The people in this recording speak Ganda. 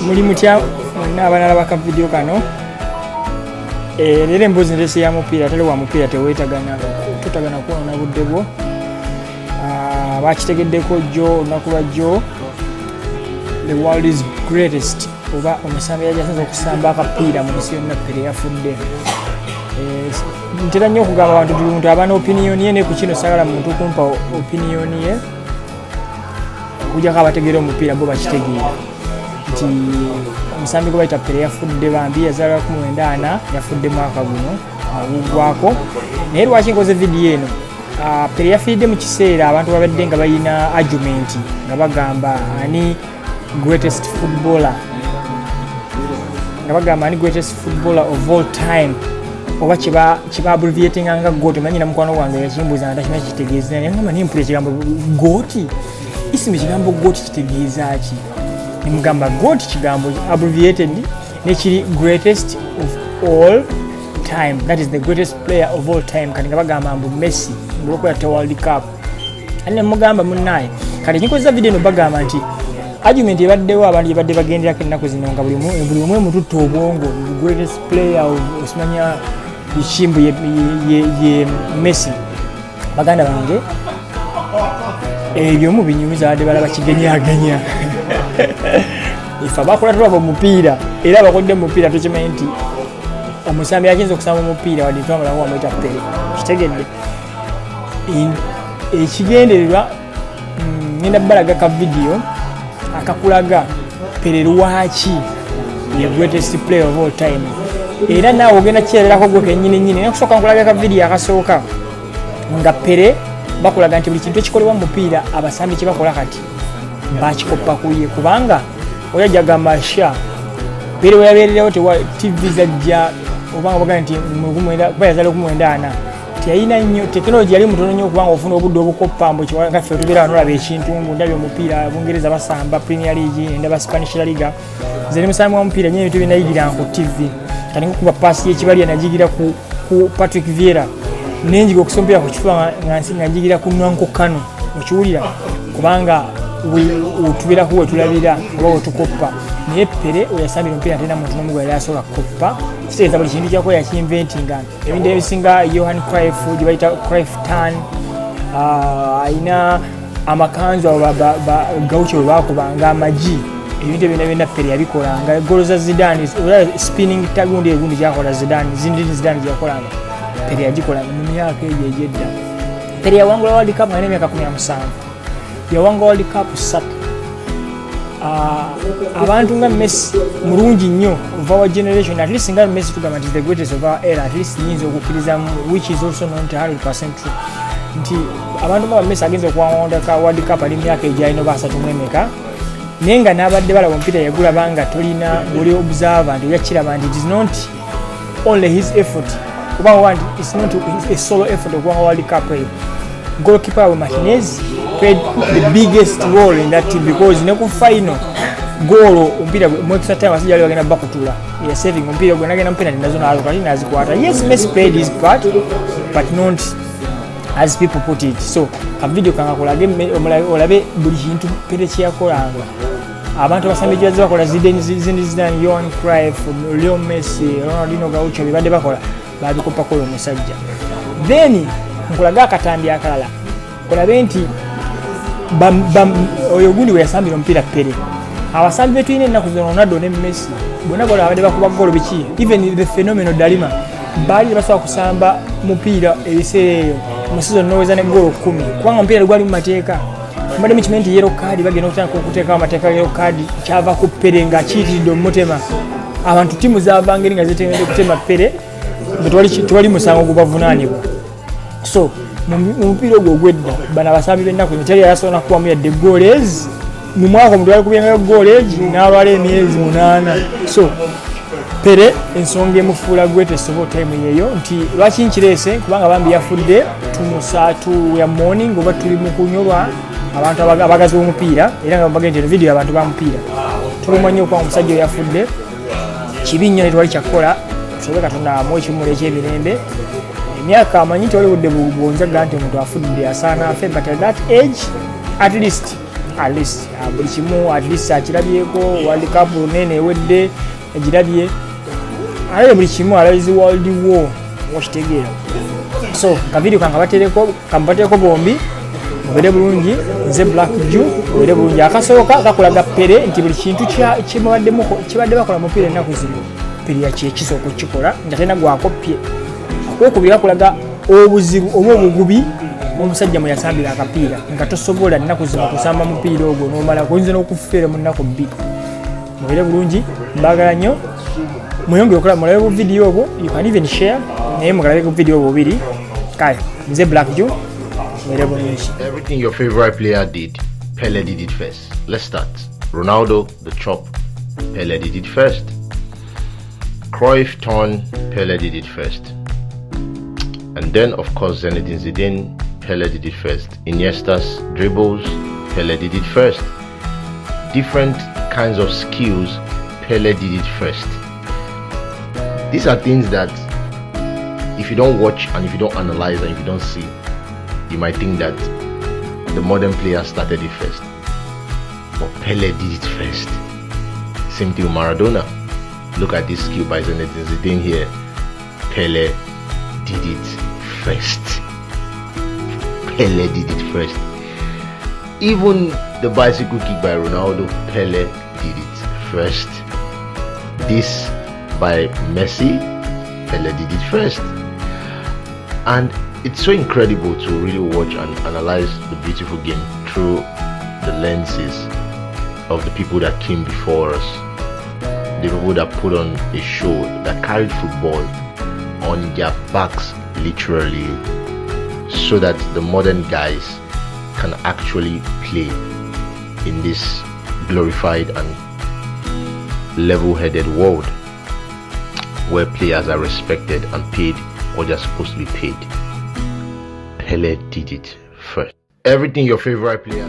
muli mutya n'abanalaba ka video kano leero emboozi ndese ya mupiira tali wa mupiira teweetagana kuwona budde bwo bakitegeddeko jjo olunaku lwa jjo the world is greatest oba omusambi yajasinza okusamba akapiira mu nsi yonna Pele yafudde. Ntera nnyo okugamba abantu buli muntu aba n'opiniyoni ye ne ku kino sagala muntu kumpa opiniyoni ye okujjako abategeera omupiira bo bakitegeera nti omusambi gwe bayita Pele yafudde bambi yazaalwa 19 yafudde mwaka guno agugwako. Naye lwaki nkoze vidiyo eno Pele yafiiridde mu kiseera abantu babadde nga balina argument nga bagamba ani greatest footballer of all time oba kiba abbreviating nga goat. Manyi na mukwano wange yakimbuuza nga takina kitegeeza naye ngamba nimpulira ekigambo goat isimu kigambo goat kitegeeza ki nimugamba goat kigambo abbreviated nekiri greatest of all time, that is the greatest player of all time. Kati nga bagamba mbu Messi nguloko ya World Cup ane mugamba munnaye kati nkoza video no bagamba nti argument ebaddewo abantu ebadde bagenderako ennaku zino nga buli omwe mututto obwongo greatest player of osimanya ekimbu ye Messi. Baganda bange ebyo mu binyumiza badde balaba kigenyagenya ifa bakola tulaba omupiira era bakodde omupiira tokimanyi nti omusambi yakinza okusamba omupiira wadde twamulawo wamuyita Pele kitegedde ekigendererwa. Ngenda balaga ka video akakulaga Pele lwaki ye greatest player of all time era naawe ogenda kyererako gwe kennyini nakusooka nkulaga ka video akasooka nga Pele bakulaga nti buli kintu ekikolebwa mu mupiira abasambi kye bakola kati bakikoppa kuye kubanga oyajja gamba sha Pele weyabeererewo TV zajja obanga bagamba nti bayazala 19 tiyayina nnyo tekinologi yali mutono nnyo okubanga ofuna obudde obukoppa mbu kiwanga ffe tubeera wano olaba ekintu ndabye omupiira Abungereza basamba Premier League ndaba Spanish La Liga zeri musambi wa mupiira nyo ebintu binayigira ku TV kati nkukuba paasi y'ekibali yanagigira ku Patrick Vieira nenjiga okusompera ku kifuba nga njigira ku Nwanko Kano okiwulira kubanga tubeerako wetulabira oba wetukoppa naye Pele oyasambira omupiira tena muntu n'omu gwe yasobola kukoppa kitegeeza buli kintu kyakola yakinventinga ebintu ebisinga Johan Cruyff gye bayita Cruyff Tan ayina amakanzu gaucho bwe bakubanga amagi ebintu ebyo byonna Pele yabikolanga golo za Zidane spinning tagundi egundi gyakola Zidane gyakolanga Pele yagikola mu myaka egyo egyedda. Pele yawangula World Cup nga n'emyaka 17 yawangula World Cup 3. Abantu nga Messi mulungi nnyo of our generation, at least nga Messi tugamba nti the greatest of our era, at least nyinza okukkiriza which is also not 100% true nti abantu nga Messi agenza okuwangula World Cup ali myaka egyalina oba 3 mwemeka naye nga n'abadde balaba omupiira yagulabanga tolina oli observer nti oyakiraba nti it is not only his effort oba it's not a solo effort okuwanga World Cup eyo. Goalkeeper Martinez played the biggest role in that team because ne ku final goal ompira mu extra time asijali bagenda bakutula ya saving ompira gwe nagenda mpena nazo na alukali nazikwata. Yes, Messi played his part but not as people put it. So ka video kanga kolage olabe buli kintu Pele kyakolanga abantu basambe jazi bakola Zidane Johan Cruyff Leo Messi Ronaldinho Gaucho bibadde bakola babikopa kola omusajja. Then nkulaga akatambi akalala kolabe nti oyo gundi we yasambira omupiira Pele. Abasambi betwine ennaku zino Ronaldo ne Messi bonna gola abadde bakuba golo biki even the phenomenal Dalima bali basobola kusamba mupiira ebiseera eyo mu season noweza ne golo 10 kubanga omupiira gwali mu mateeka mbadde mu kimenti yellow card bagenda okuteeka amateeka yellow card kyava ku Pele nga kiitiridde omutema abantu timu zavangeri nga zitendedde okutema Pele twali musango gubavunaanibwa. So mupiira ogwo ogwedda bana basambi bennaku teri yasobola kubamu yadde goals mu mwaka omuntu ali kubyenga goals n'alwala emyezi 8. So Pele ensonga emufuula greatest of all time yeyo nti lwaki nkirese kubanga bambi yafudde tumusatu ya morning oba tuli mu kunyolwa abantu abagazi b'omupiira era nga bagenda video abantu ba mupiira tulumanye okuba omusajja yafudde kibi nnyo netwali kyakola tusobola Katonda amuwe ekimuli eky'emirembe emyaka amanyi tewali budde bwonjaga nti omuntu afudde asaana afe but at that age at least at least buli kimu at least akirabyeko World Cup lunene ewedde agirabye alabe buli kimu alabizi World War wakitegeera so kavidio kambateeko bombi mubere bulungi nze Black Jew mubere bulungi akasooka kakulaga Pele nti buli kintu kibadde bakola mupiira ennaku zino Pele yakisooka okukikola nga tena gwakopye okubiri kakulaga obuzibu oba obugubi omusajja mwe yasambira akapiira nga tosobola nnaku zino kusamba mupiira ogwo n'omala kuyinza n'okufeera mu nnaku bbiri mubere bulungi mbagala nnyo muyongere okola mulabe ku video obwo you can even share naye mugalabe ku video obwo bubiri kale nze Black Jew mubere bulungi. Everything your favorite player did, Pele did it first. Let's start. Ronaldo, the chop, Pele did it first. Cruyff turn, Pele did it first. And then of course Zinedine Zidane, Pele did it first. Iniesta's dribbles, Pele did it first. Different kinds of skills, Pele did it first. These are things that if you don't watch and if you don't analyze and if you don't see, you might think that the modern player started it first. But Pele did it first. Same thing with Maradona. Look at this skill by Zinedine Zidane here. Pele did it first. Pele did it first. Even the bicycle kick by Ronaldo, Pele did it first. This by Messi, Pele did it first. And it's so incredible to really watch and analyze the beautiful game through the lenses of the people that came before us, the people that put on a show, that carried football on their backs literally, so that the modern guys can actually play in this glorified and level-headed world where players are respected and paid what they're supposed to be paid. Pele did it first. Everything your favorite player